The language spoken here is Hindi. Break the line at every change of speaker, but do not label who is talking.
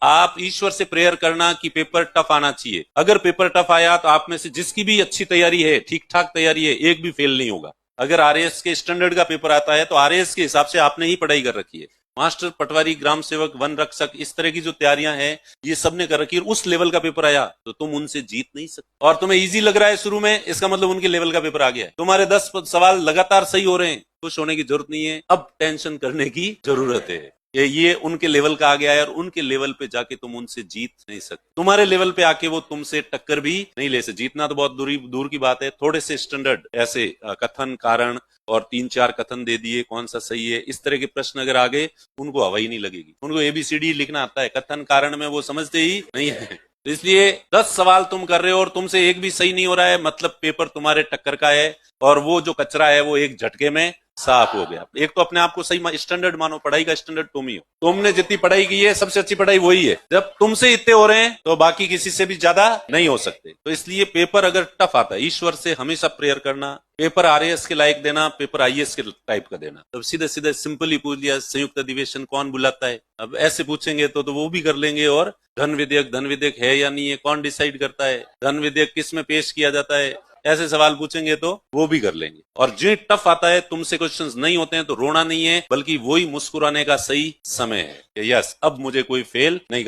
आप ईश्वर से प्रेयर करना कि पेपर टफ आना चाहिए। अगर पेपर टफ आया तो आप में से जिसकी भी अच्छी तैयारी है, ठीक ठाक तैयारी है, एक भी फेल नहीं होगा। अगर आरएएस के स्टैंडर्ड का पेपर आता है तो आरएएस के हिसाब से आपने ही पढ़ाई कर रखी है। मास्टर, पटवारी, ग्राम सेवक, वन रक्षक, इस तरह की जो तैयारियां हैं ये सबने कर रखी है। उस लेवल का पेपर आया तो तुम उनसे जीत नहीं सकते। और तुम्हें इजी लग रहा है शुरू में, इसका मतलब उनके लेवल का पेपर आ गया है। तुम्हारे 10 सवाल लगातार सही हो रहे हैं, खुश होने की जरूरत नहीं है, अब टेंशन करने की जरूरत है। ये उनके लेवल का आ गया है और उनके लेवल पे जाके तुम उनसे जीत नहीं सकते। तुम्हारे लेवल पे आके वो तुमसे टक्कर भी नहीं ले सकते। जीतना तो बहुत दूर की बात है। थोड़े से स्टैंडर्ड ऐसे कथन, कारण और 3-4 कथन दे दिए, कौन सा सही है, इस तरह के प्रश्न अगर आ गए, उनको हवा ही नहीं लगेगी। उनको एबीसीडी लिखना आता है, कथन कारण में वो समझते ही नहीं है। तो इसलिए 10 सवाल तुम कर रहे हो और तुमसे एक भी सही नहीं हो रहा है, मतलब पेपर तुम्हारे टक्कर का है और वो जो कचरा है वो एक झटके में साफ हो गया। एक तो अपने आप को सही स्टैंडर्ड मानो, पढ़ाई का स्टैंडर्ड तुम ही हो। तुमने जितनी पढ़ाई की है सबसे अच्छी पढ़ाई वही है। जब तुमसे इतने हो रहे हैं तो बाकी किसी से भी ज्यादा नहीं हो सकते। तो इसलिए पेपर अगर टफ आता है, ईश्वर से हमेशा प्रेयर करना, पेपर आरएएस के लायक देना, पेपर आईएएस के टाइप का देना। तब सीधे सीधे सिंपल ही पूछ लिया, संयुक्त अधिवेशन कौन बुलाता है। अब ऐसे पूछेंगे तो वो भी कर लेंगे। और धन विधेयक है या नहीं है, कौन डिसाइड करता है, धन विधेयक किस में पेश किया जाता है, ऐसे सवाल पूछेंगे तो वो भी कर लेंगे। और जो टफ आता है, तुमसे क्वेश्चंस नहीं होते हैं तो रोना नहीं है, बल्कि वही मुस्कुराने का सही समय है कि यस अब मुझे कोई फेल नहीं कर